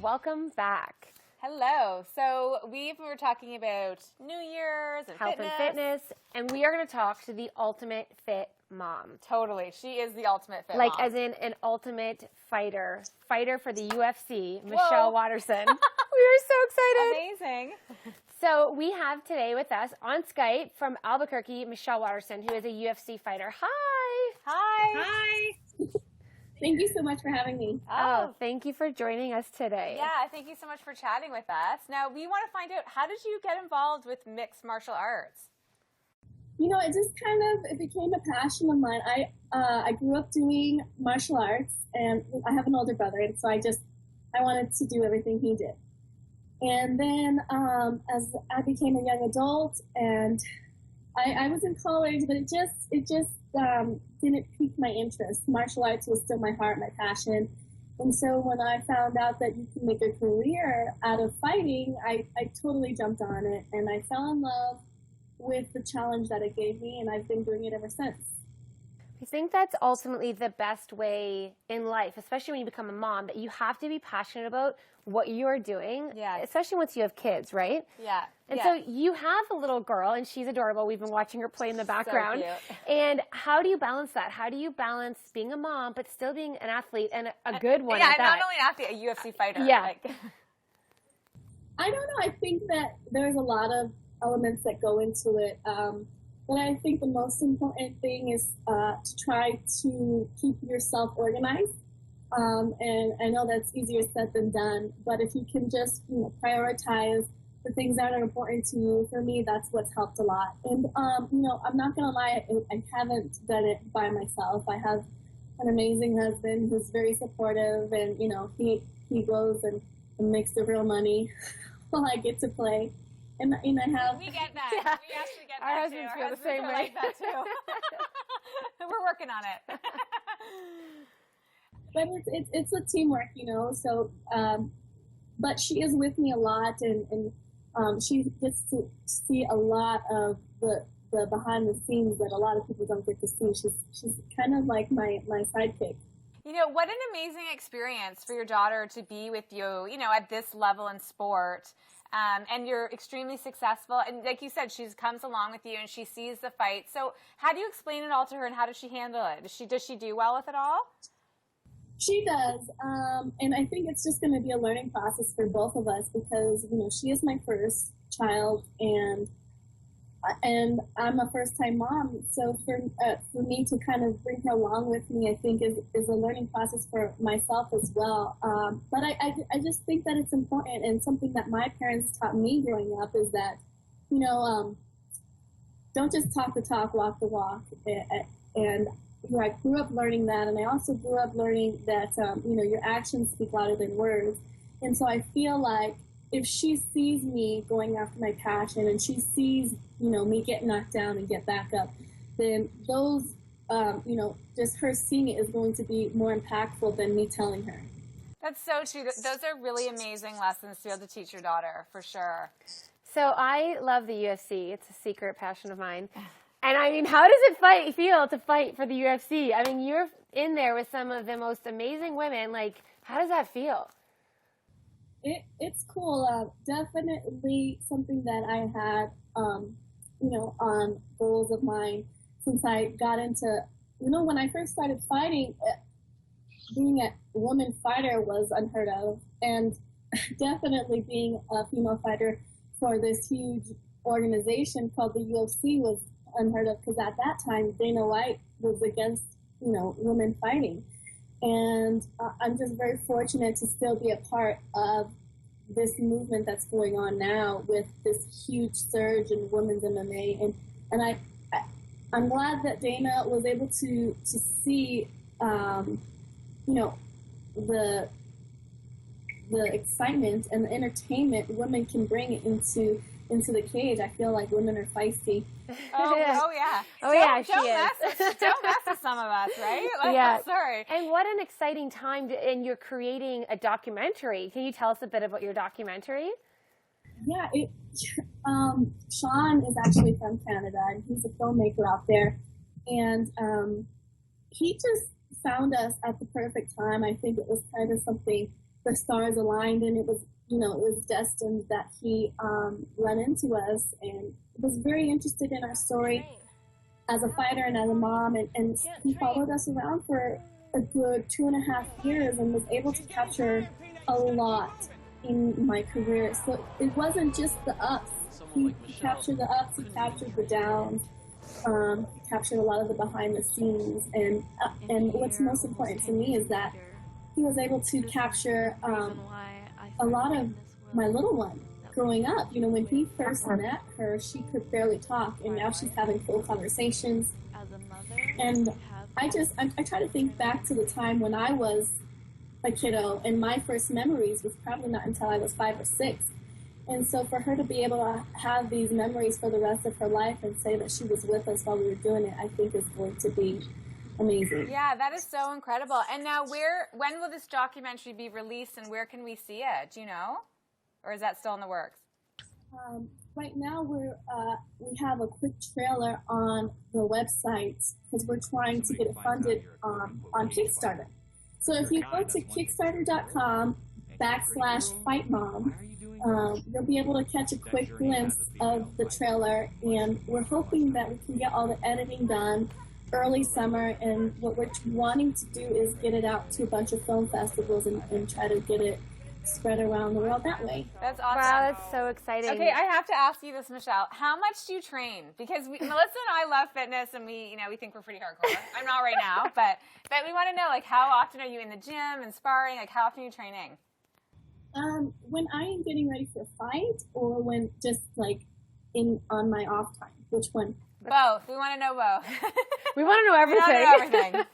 welcome back. Hello. So we were talking about New Year's and health and fitness, and we are going to talk to the ultimate fit mom. Totally. She is the ultimate fit mom. Like as in an ultimate fighter for the UFC, Michelle Waterson. We are so excited. Amazing. So we have today with us on Skype from Albuquerque, Michelle Waterson, who is a UFC fighter. Hi. Hi. Hi. Thank you so much for having me. Oh, thank you for joining us today. Yeah, thank you so much for chatting with us. Now, we want to find out, how did you get involved with mixed martial arts? You know, it became a passion of mine. I grew up doing martial arts, and I have an older brother, and so I wanted to do everything he did. And then as I became a young adult, and I was in college, but it just didn't pique my interest. Martial arts was still my heart, my passion. And so when I found out that you can make a career out of fighting, I totally jumped on it, and I fell in love with the challenge that it gave me, and I've been doing it ever since. I think that's ultimately the best way in life, especially when you become a mom, that you have to be passionate about what you're doing, especially once you have kids, right? Yeah. And so you have a little girl, and she's adorable. We've been watching her play in the background. So cute. And how do you balance that? How do you balance being a mom, but still being an athlete, and a good one at that? Yeah, not only an athlete, a UFC fighter. Yeah. I don't know. I think that there's a lot of elements that go into it. But I think the most important thing is to try to keep yourself organized. And I know that's easier said than done, but if you can just prioritize the things that are important to you, for me, that's what's helped a lot. And, I'm not going to lie, I haven't done it by myself. I have an amazing husband who's very supportive, and, he goes and makes the real money while I get to play. And I have. We get that. Yeah. We actually get that. Our husbands feel the same way. Like that too. We're working on it. But it's a teamwork, So, but she is with me a lot, and she gets to see a lot of the behind the scenes that a lot of people don't get to see. She's kind of like my sidekick. What an amazing experience for your daughter to be with you, at this level in sport. And you're extremely successful. And like you said, she comes along with you and she sees the fight. So how do you explain it all to her, and how does she handle it? Does she do well with it all? She does. And I think it's just going to be a learning process for both of us, because, she is my first child, and I'm a first-time mom. So for me to kind of bring her along with me, I think is a learning process for myself as well. But I just think that it's important, and something that my parents taught me growing up is that, don't just talk the talk, walk the walk. And I grew up learning that, and I also grew up learning that, your actions speak louder than words. And so I feel like if she sees me going after my passion, and she sees, me get knocked down and get back up, then those, just her seeing it is going to be more impactful than me telling her. That's so true. Those are really amazing lessons to be able to teach your daughter, for sure. So I love the UFC. It's a secret passion of mine. And I mean, how does it feel to fight for the UFC? I mean, you're in there with some of the most amazing women. Like, how does that feel? It's cool. Definitely something that I had, on goals of mine since I got into, when I first started fighting, being a woman fighter was unheard of. And definitely being a female fighter for this huge organization called the UFC was unheard of, because at that time Dana White was against women fighting, and I'm just very fortunate to still be a part of this movement that's going on now with this huge surge in women's MMA, and I'm glad that Dana was able to see the excitement and the entertainment women can bring into the cage. I feel like women are feisty. Oh yeah. She is. Don't mess with some of us, right? Sorry. And what an exciting time, and you're creating a documentary. Can you tell us a bit about your documentary? Yeah, Sean is actually from Canada, and he's a filmmaker out there. And he just found us at the perfect time. I think it was kind of something the stars aligned, and it was, it was destined that he run into us, and was very interested in our story as a fighter and as a mom, and he followed us around for a good 2.5 years and was able to capture a lot in my career. So it wasn't just the ups. He captured the ups, he captured the downs, he captured a lot of the behind the scenes, and what's most important to me is that he was able to capture a lot of my little one growing up. When he first met her, she could barely talk, and now she's having full conversations. And I try to think back to the time when I was a kiddo, and my first memories was probably not until I was 5 or 6. And so for her to be able to have these memories for the rest of her life and say that she was with us while we were doing it, I think is going to be amazing. Yeah, that is so incredible. And now when will this documentary be released, and where can we see it? Do you know? Or is that still in the works? Right now we have a quick trailer on the website because we're trying to get it funded on Kickstarter. So if you go to kickstarter.com/fightmom, you'll be able to catch a quick glimpse of the trailer, and we're hoping that we can get all the editing done early summer, and what we're wanting to do is get it out to a bunch of film festivals and try to get it spread around the world that way. That's awesome. Wow, that's so exciting. Okay, I have to ask you this, Michelle. How much do you train? Because Melissa and I love fitness, and we think we're pretty hardcore. I'm not right now, but we want to know, how often are you in the gym and sparring? How often are you training? When I am getting ready for a fight, or when just on my off time? Which one? Both. We want to know both. We want to know everything. We want to know everything.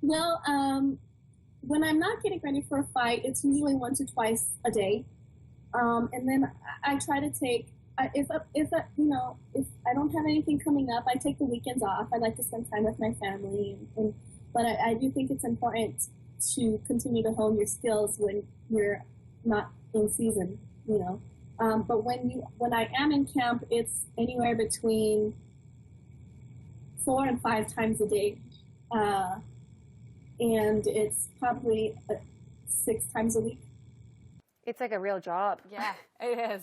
Well, when I'm not getting ready for a fight, it's usually once or twice a day. And then I try to take, if I don't have anything coming up, I take the weekends off. I like to spend time with my family. But I do think it's important to continue to hone your skills when you're not in season, But when I am in camp, it's anywhere between 4 and 5 times a day. And it's probably 6 times a week. It's like a real job. Yeah, it is.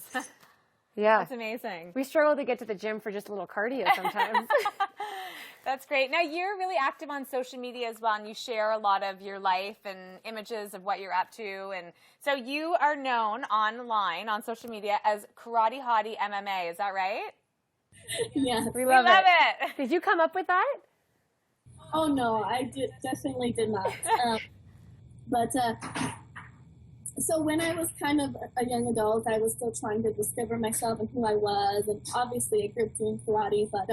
Yeah. That's amazing. We struggle to get to the gym for just a little cardio sometimes. That's great. Now, you're really active on social media as well, and you share a lot of your life and images of what you're up to. And so you are known online on social media as Karate Hottie MMA. Is that right? Yes. We love it. Did you come up with that? Oh, no, I definitely did not. So when I was kind of a young adult, I was still trying to discover myself and who I was. And obviously I grew up doing karate, but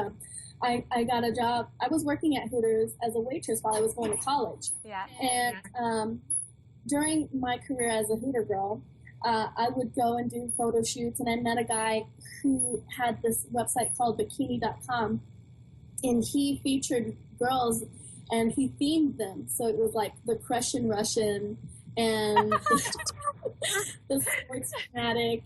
I got a job. I was working at Hooters as a waitress while I was going to college. Yeah. And during my career as a Hooter girl, I would go and do photo shoots, and I met a guy who had this website called bikini.com, and he featured girls, and he themed them. So it was like the Prussian Russian and the sports fanatic,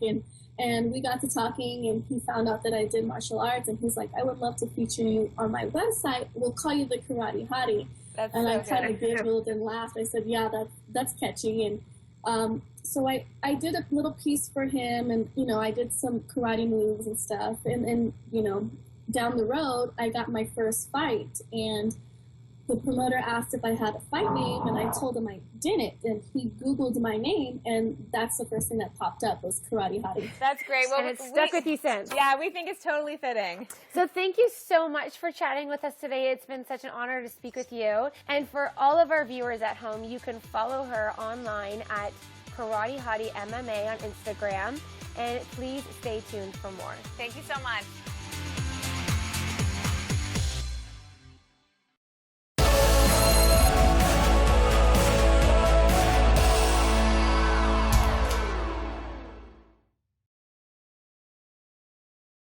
and we got to talking, and he found out that I did martial arts, and he's like, I would love to feature you on my website. We'll call you the Karate Hottie. That's and so I kind of good. giggled and laughed. I said, yeah, that's catchy. And so I did a little piece for him, and, I did some karate moves and stuff. And down the road, I got my first fight, and the promoter asked if I had a fight name, and I told him I didn't, and he Googled my name, and that's the first thing that popped up was Karate Hottie. That's great. Well, And it's stuck with you since. Yeah, we think it's totally fitting. So thank you so much for chatting with us today. It's been such an honor to speak with you. And for all of our viewers at home, you can follow her online at Karate Hottie MMA on Instagram. And please stay tuned for more. Thank you so much.